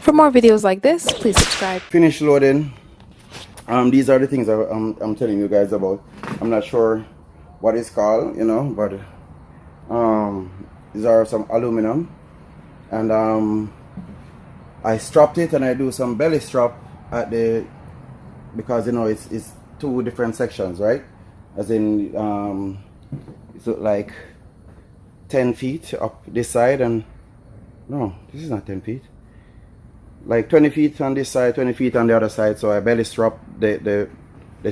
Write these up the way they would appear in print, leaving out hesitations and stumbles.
For more videos like this, please subscribe. Finish loading. These are the things I'm telling you guys about. I'm not sure what it's called, you know, but these are some aluminum, and I strapped it, and I do some belly strap at the, because you know it's two different sections, right? As in it's like 10 feet up this side, and no, this is not 10 feet, like 20 feet on this side, 20 feet on the other side. So I belly strap the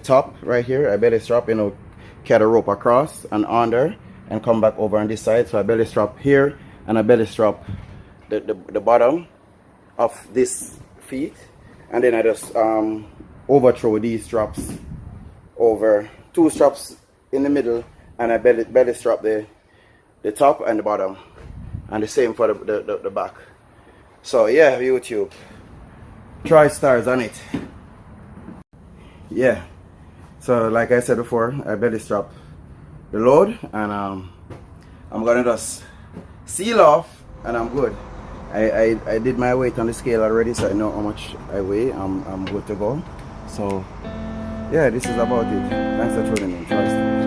top right here. I belly strap, you know, cut a rope across and under and come back over on this side. So I belly strap here, and I belly strap the bottom of this feet, and then I just overthrow these straps over, two straps in the middle, and I belly strap the top and the bottom, and the same for the back. So yeah, YouTube, try stars on it. Yeah, so like I said before, I belly strap the load, and I'm gonna just seal off, and I'm good. I did my weight on the scale already, so I know how much I weigh. I'm good to go. So yeah, this is about it. Thanks for tuning in. Try stars.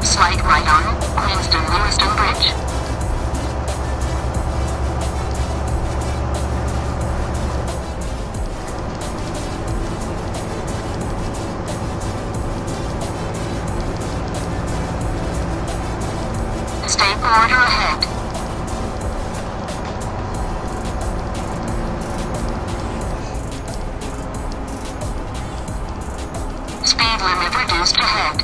Slide right on Queenston-Lewiston Bridge. Stay border ahead. Speed limit reduced ahead.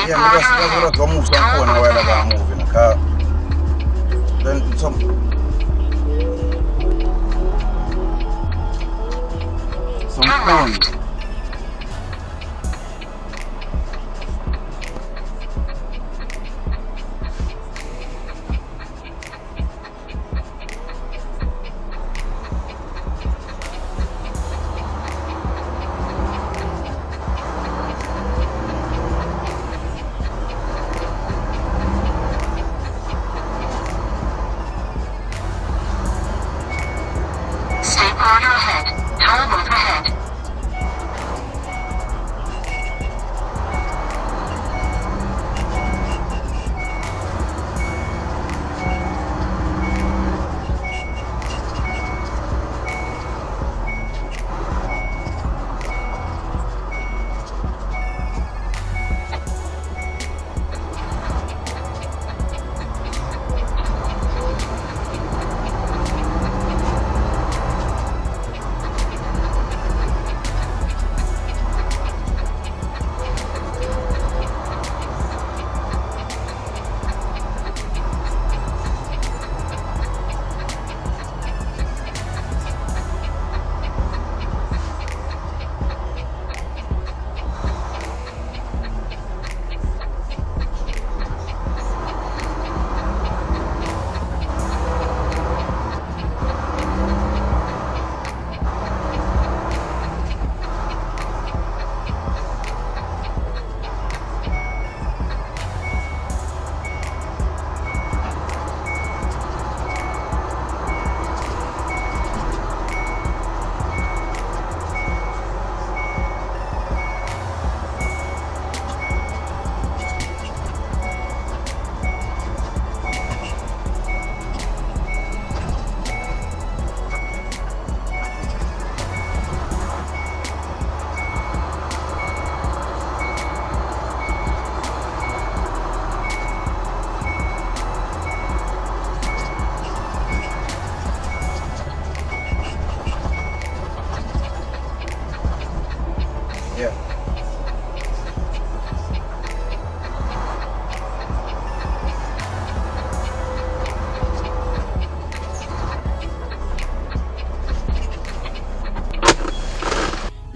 Yeah, we just go move some phone while I'm moving the car. Then some phone. Stay border ahead. Toll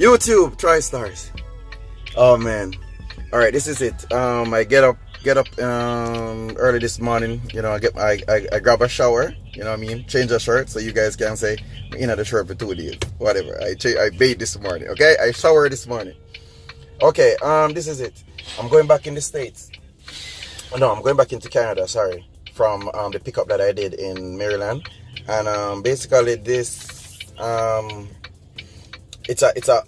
YouTube, TriStars. Oh man. Alright, this is it. I get up early this morning, you know, I grab a shower, you know what I mean? Change a shirt so you guys can say I'm in the shirt for 2 days. Whatever. I bathed this morning, okay? I showered this morning. Okay, this is it. I'm going back in the States. No, I'm going back into Canada, sorry. From the pickup that I did in Maryland. And basically this it's a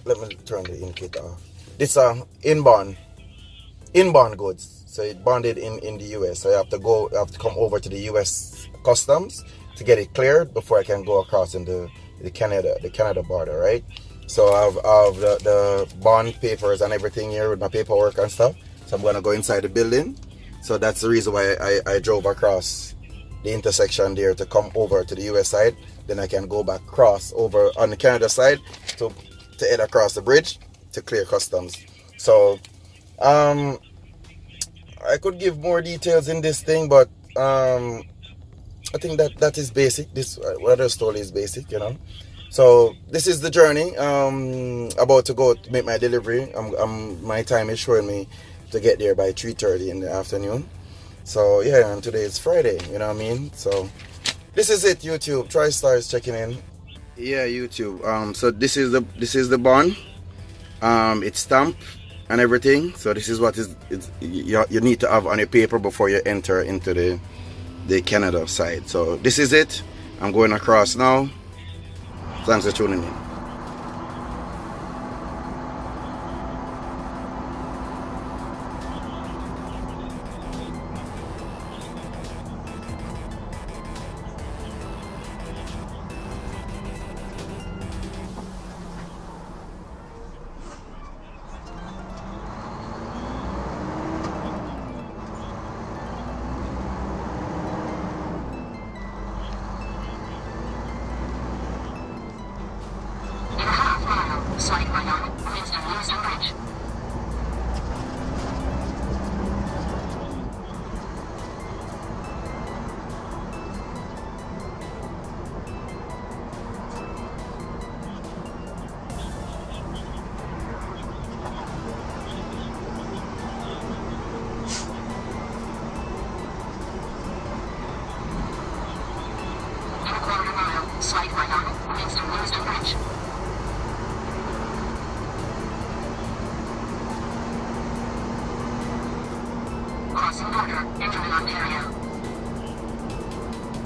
let me turn the indicator off. It's a inbound goods. So it bonded in the US. So I have to come over to the US customs to get it cleared before I can go across into the Canada border, right? So I have the bond papers and everything here with my paperwork and stuff. So I'm gonna go inside the building. So that's the reason why I drove across the intersection there to come over to the US side. Then I can go back cross over on the Canada side to head across the bridge to clear customs. So I could give more details in this thing, but I think that is basic. This what I just told is basic, you know. So this is the journey. About to go to make my delivery. My time is showing me to get there by 3:30 in the afternoon. So yeah, and today is Friday, you know what I mean? So this is it, YouTube. TriStars checking in. Yeah, YouTube. So this is the bond. It's stamped and everything. So this is what you need to have on your paper before you enter into the Canada side. So this is it. I'm going across now. Thanks for tuning in. Slight right on Winston Lewiston Bridge. In a quarter mile, slight right on Winston Lewiston Bridge. Crossing border, entering Ontario.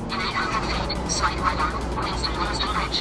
In 800 feet, slight right on Winston Lewiston Bridge.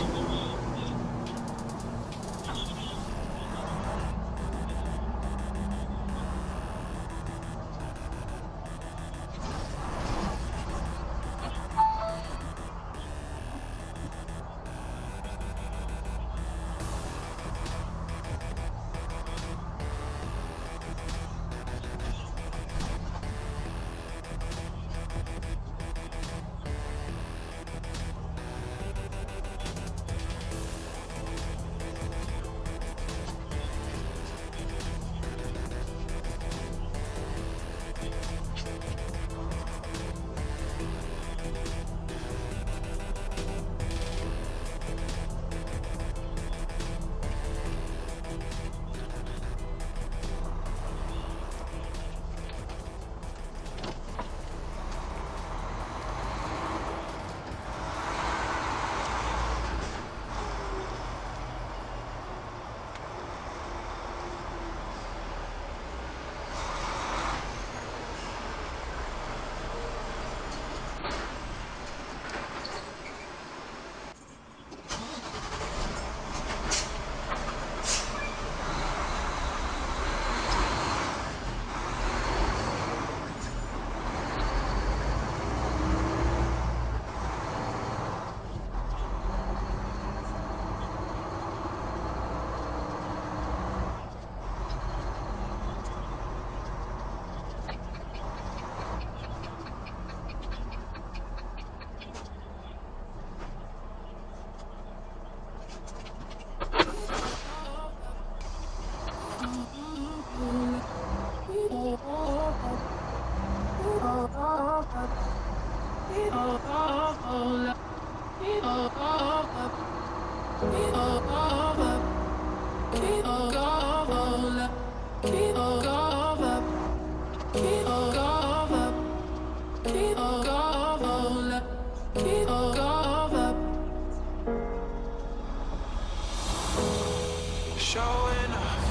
Showing off,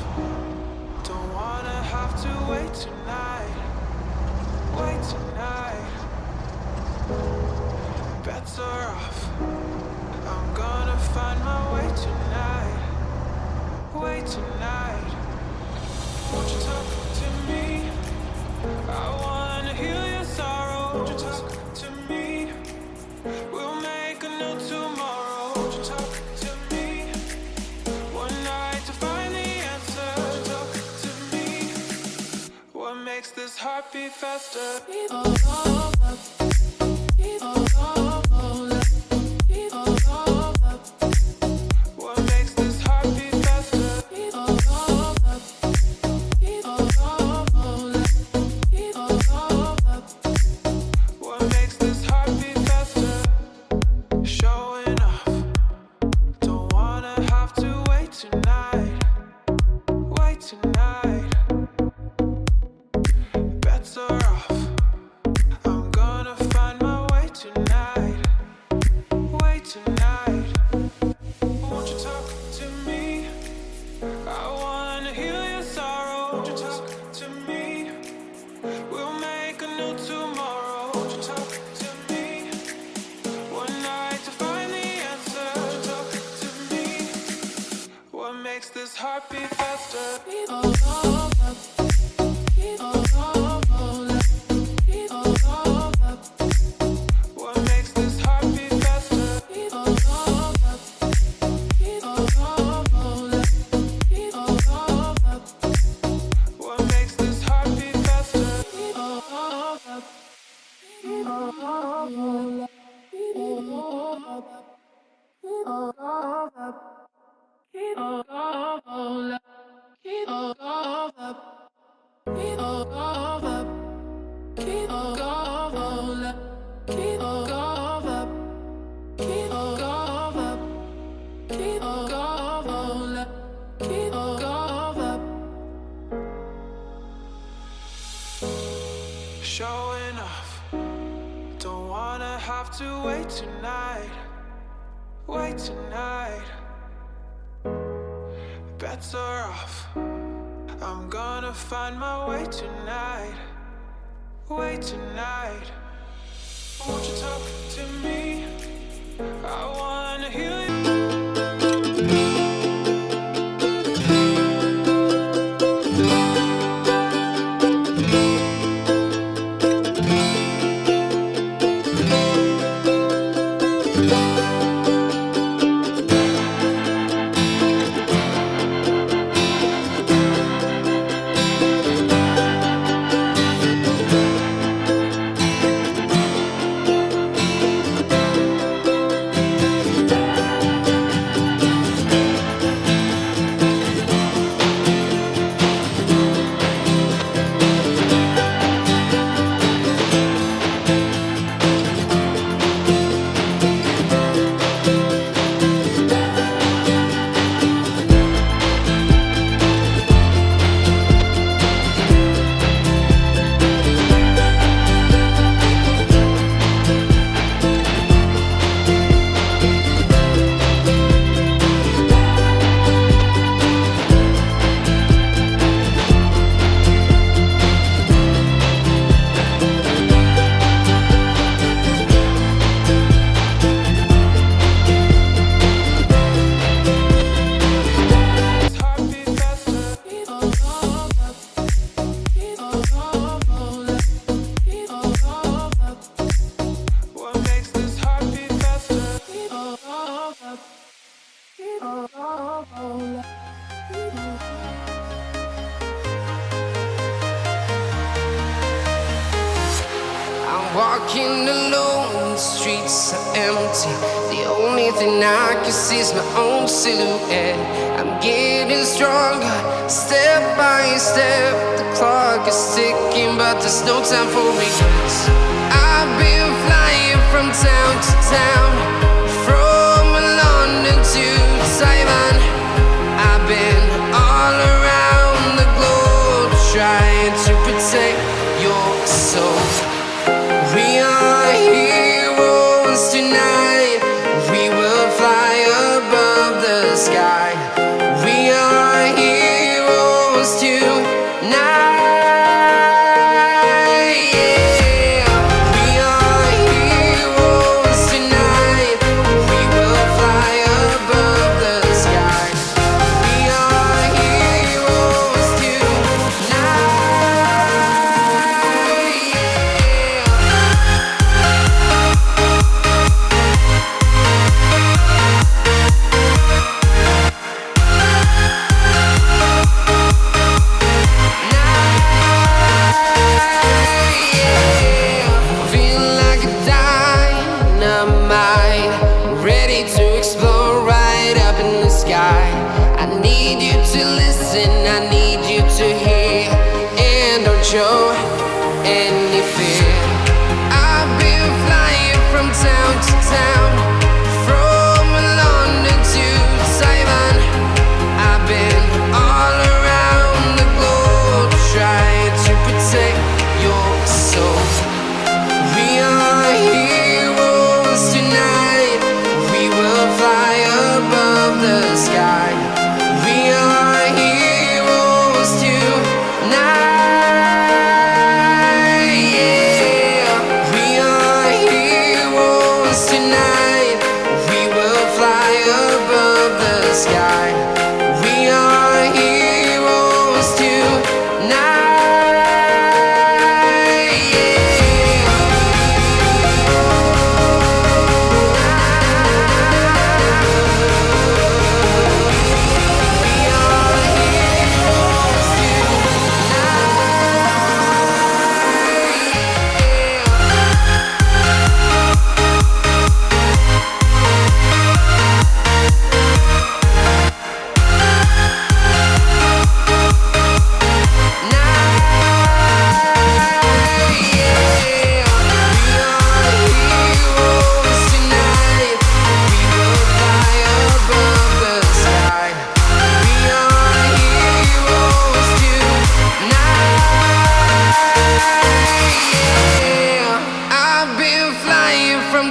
don't wanna have to wait tonight. Wait tonight, better off. I'm gonna find my way tonight. Wait tonight, won't you talk to me? I wanna heal your sorrow. Won't you talk to me? We'll make a new tomorrow. Won't you talk to me? One night to find the answer. Won't you talk to me? What makes this heart beat faster? What makes this heart beat faster? What makes this heart beat faster? Showing off, don't wanna have to wait tonight. Wait tonight, better off. I'm gonna find my way tonight. Wait tonight, won't you talk to me? I wanna heal your sorrow. Won't you talk to me? We'll make a new tomorrow. Won't you talk to me? One night to find the answer. Won't you talk to me? What makes this heart beat faster? What makes this heart beat faster? What makes this heart beat faster? Showing off, don't wanna have to wait tonight. Wait tonight, better off. I'm gonna find my way tonight. Wait tonight, won't you talk to me? I wanna heal you. Walking alone, the streets are empty. The only thing I can see is my own silhouette. I'm getting stronger, step by step. The clock is ticking, but there's no time for regrets. I've been flying from town to town, from London to Taiwan. I've been all around the globe, trying to protect your soul. We are heroes tonight. We will fly above the sky. We are listen, I need you to hear, and don't show any fear. I've been flying from town to town, from London to Taiwan. I've been all around the globe trying to protect your soul. We are heroes tonight. We will fly above the sky. We are heroes tonight. Yeah. We are heroes tonight. We will fly above the sky. We are heroes tonight.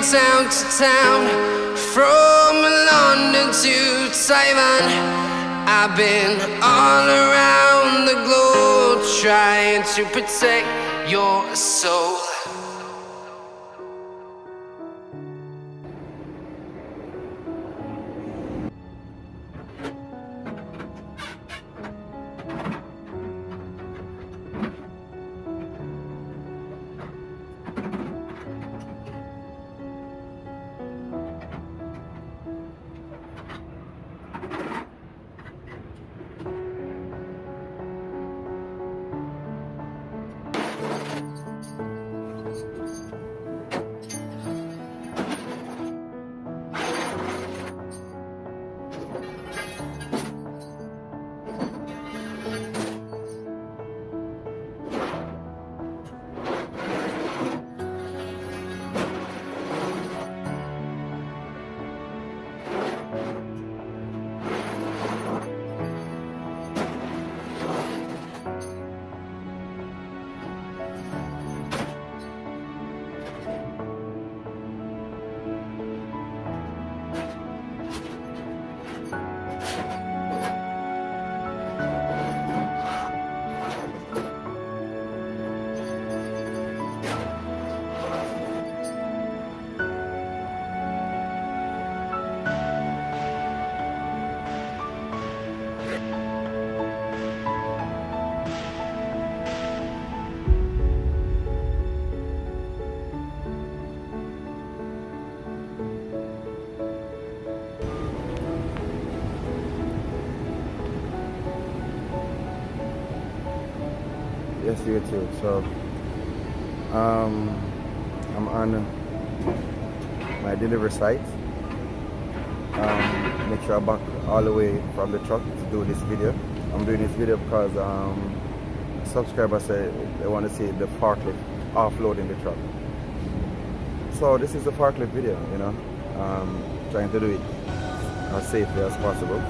Town to town, from London to Taiwan. I've been all around the globe trying to protect your soul. Yes, YouTube. So I'm on my delivery site. Make sure I back all the way from the truck to do this video. I'm doing this video because subscribers say they want to see the forklift offloading the truck. So this is a forklift video, you know, trying to do it as safely as possible.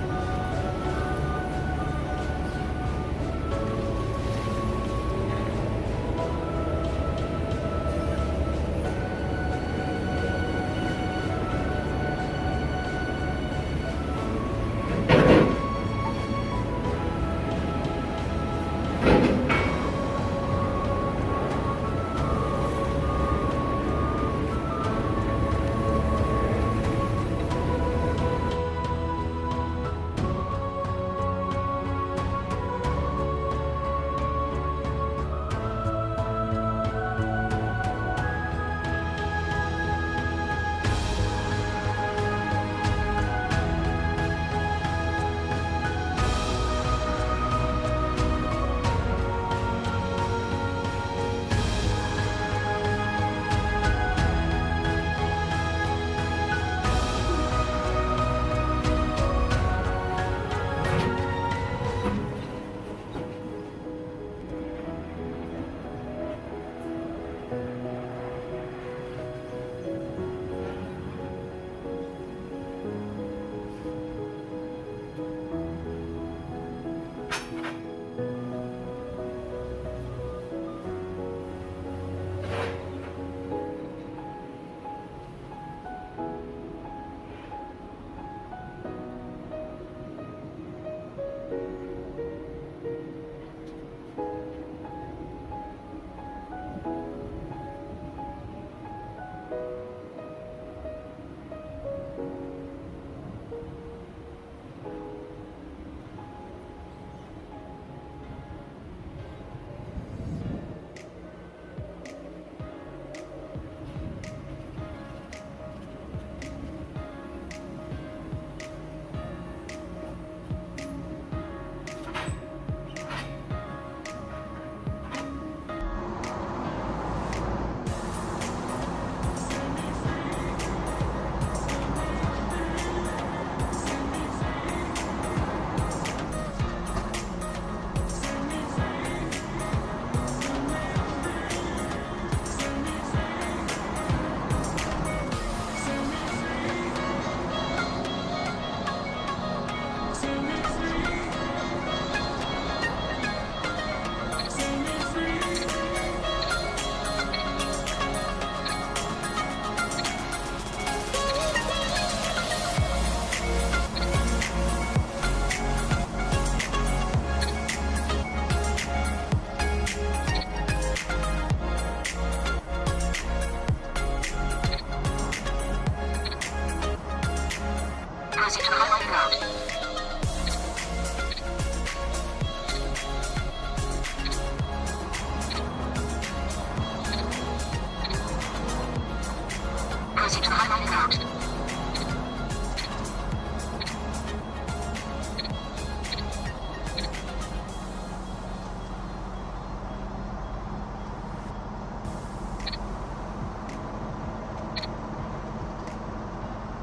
Proceed to the highlighted route.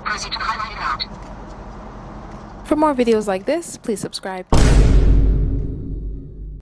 Proceed to the highlighted route. For more videos like this, please subscribe.